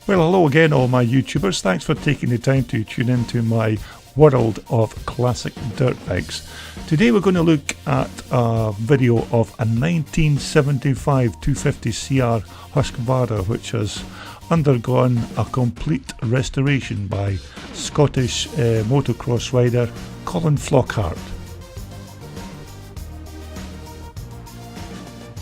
Well, hello again all my YouTubers, thanks for taking the time to tune into my world of classic dirt bikes. Today we're going to look at a video of a 1975 250cr Husqvarna which has undergone a complete restoration by Scottish motocross rider Colin Flockhart.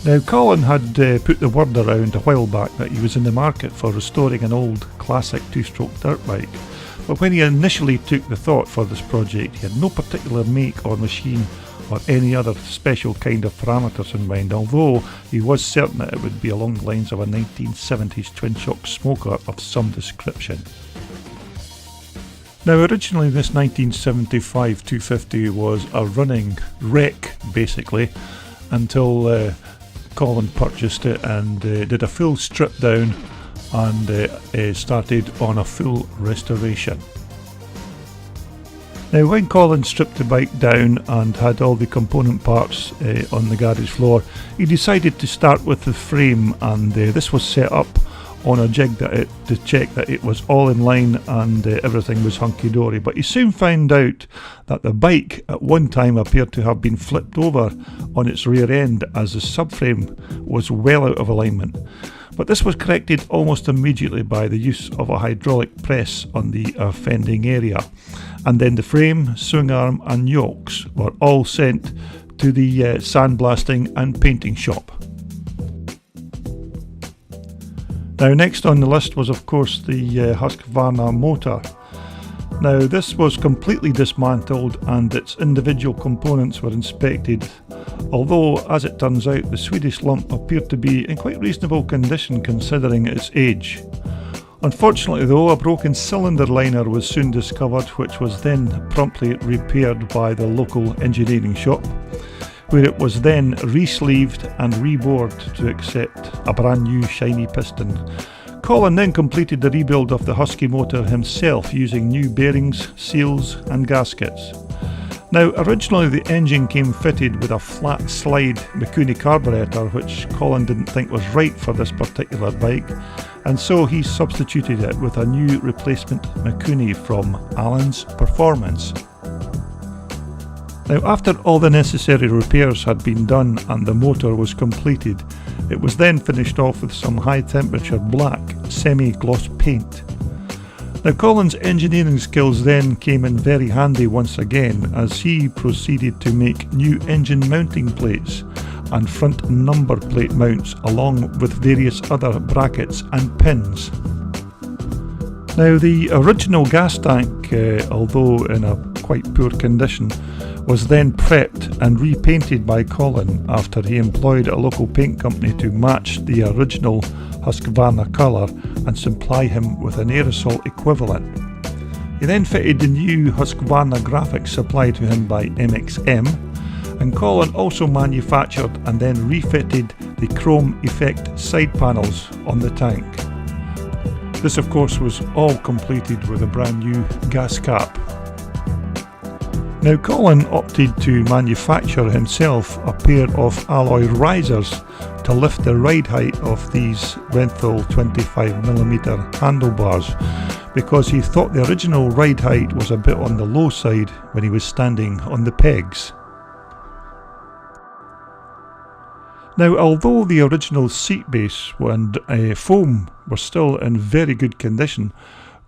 Now, Colin had put the word around a while back that he was in the market for restoring an old classic two-stroke dirt bike, but when he initially took the thought for this project he had no particular make or machine or any other special kind of parameters in mind, although he was certain that it would be along the lines of a 1970s twin-shock smoker of some description. Now, originally this 1975 250 was a running wreck basically, until Colin purchased it and did a full strip down and started on a full restoration. Now, when Colin stripped the bike down and had all the component parts on the garage floor, he decided to start with the frame, and this was set up on a jig to check that it was all in line and everything was hunky-dory. But he soon found out that the bike at one time appeared to have been flipped over on its rear end as the subframe was well out of alignment. But this was corrected almost immediately by the use of a hydraulic press on the fending area, and then the frame, swing arm and yokes were all sent to the sandblasting and painting shop. Now, next on the list was of course the Husqvarna motor. Now, this was completely dismantled and its individual components were inspected, although as it turns out the Swedish lump appeared to be in quite reasonable condition considering its age. Unfortunately though, a broken cylinder liner was soon discovered, which was then promptly repaired by the local engineering shop, where it was then re-sleeved and rebored to accept a brand new shiny piston. Colin then completed the rebuild of the Husky motor himself using new bearings, seals and gaskets. Now, originally the engine came fitted with a flat slide Mikuni carburetor, which Colin didn't think was right for this particular bike, and so he substituted it with a new replacement Mikuni from Allen's Performance. Now, after all the necessary repairs had been done and the motor was completed, it was then finished off with some high temperature black semi-gloss paint. Now, Colin's engineering skills then came in very handy once again, as he proceeded to make new engine mounting plates and front number plate mounts along with various other brackets and pins. Now, the original gas tank, although in a quite poor condition, was then prepped and repainted by Colin after he employed a local paint company to match the original Husqvarna colour and supply him with an aerosol equivalent. He then fitted the new Husqvarna graphics supplied to him by MXM, and Colin also manufactured and then refitted the chrome effect side panels on the tank. This of course was all completed with a brand new gas cap. Now, Colin opted to manufacture himself a pair of alloy risers to lift the ride height of these Renthal 25mm handlebars, because he thought the original ride height was a bit on the low side when he was standing on the pegs. Now, although the original seat base and foam were still in very good condition,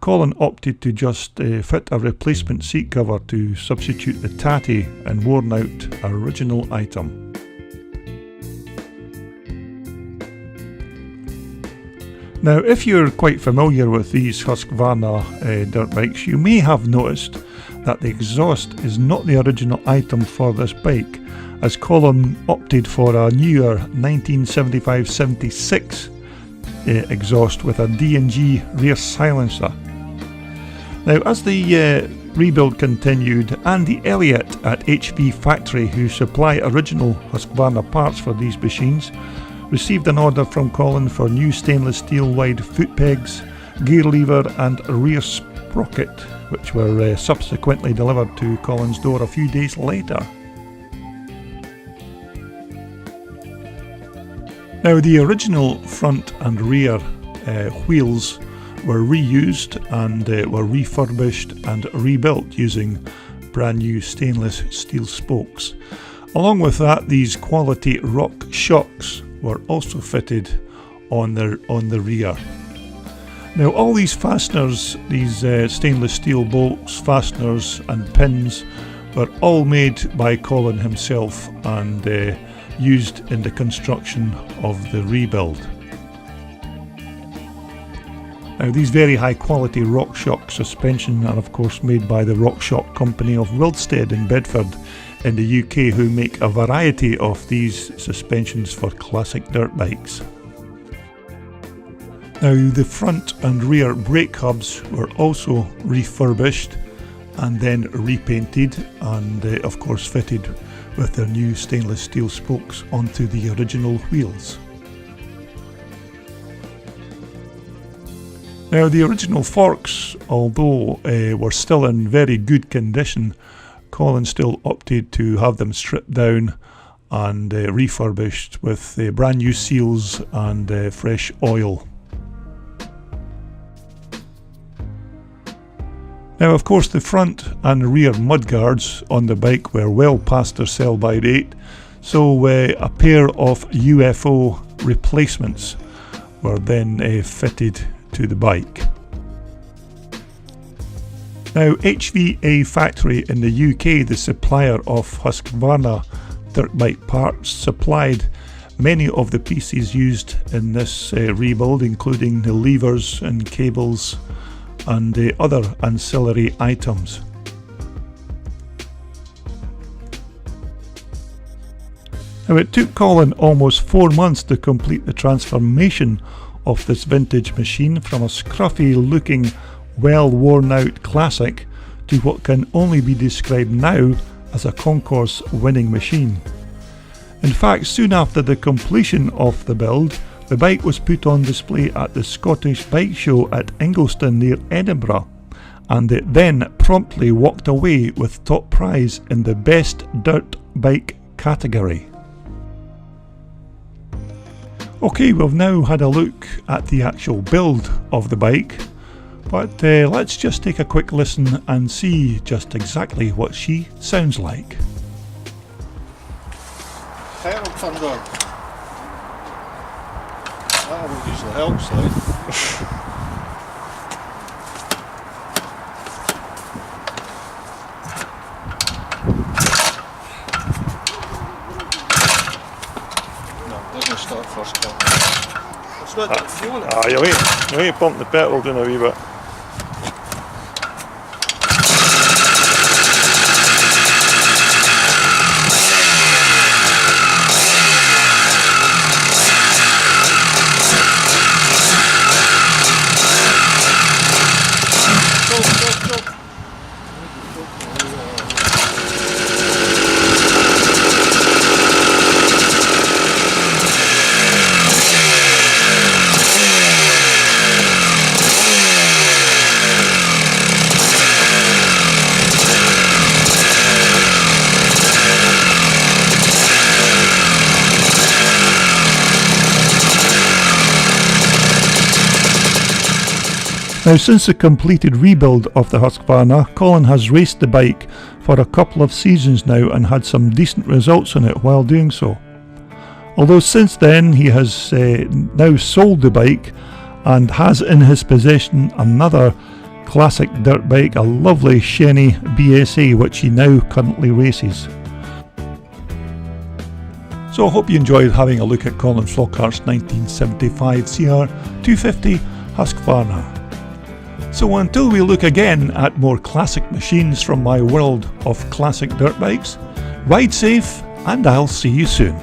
Colin opted to just fit a replacement seat cover to substitute the tatty and worn out original item. Now, if you're quite familiar with these Husqvarna dirt bikes, you may have noticed that the exhaust is not the original item for this bike, as Colin opted for a newer 1975-76 exhaust with a D&G rear silencer. Now, as the rebuild continued, Andy Elliott at HV Factory, who supply original Husqvarna parts for these machines, received an order from Colin for new stainless steel wide foot pegs, gear lever and rear sprocket, which were subsequently delivered to Colin's door a few days later. Now, the original front and rear wheels were reused and were refurbished and rebuilt using brand new stainless steel spokes. Along with that, these quality rock shocks were also fitted on the rear. Now all these fasteners, these stainless steel bolts, fasteners and pins were all made by Colin himself and used in the construction of the rebuild. Now these very high quality RockShox suspension are of course made by the RockShox company of Wilstead in Bedford in the UK, who make a variety of these suspensions for classic dirt bikes. Now the front and rear brake hubs were also refurbished and then repainted and of course fitted with their new stainless steel spokes onto the original wheels. Now the original forks, although were still in very good condition, Colin still opted to have them stripped down and refurbished with brand new seals and fresh oil. Now of course the front and rear mudguards on the bike were well past their sell-by date, so a pair of UFO replacements were then fitted to the bike. Now HVA Factory in the UK, the supplier of Husqvarna dirt bike parts, supplied many of the pieces used in this rebuild, including the levers and cables and other ancillary items. Now it took Colin almost 4 months to complete the transformation of this vintage machine from a scruffy looking, well worn out classic to what can only be described now as a concourse winning machine. In fact, soon after the completion of the build, the bike was put on display at the Scottish Bike Show at Ingliston near Edinburgh, and it then promptly walked away with top prize in the best dirt bike category. Okay, we've now had a look at the actual build of the bike, but let's just take a quick listen and see just exactly what she sounds like. Pedal turned on. That usually helps, like. Start first time. It's not that fuel. You ain't pumping the petrol down a wee bit. Now, since the completed rebuild of the Husqvarna, Colin has raced the bike for a couple of seasons now and had some decent results on it while doing so. Although since then he has now sold the bike and has in his possession another classic dirt bike, a lovely Shenny BSA, which he now currently races. So I hope you enjoyed having a look at Colin Flockhart's 1975 CR250 Husqvarna. So until we look again at more classic machines from my world of classic dirt bikes, ride safe and I'll see you soon.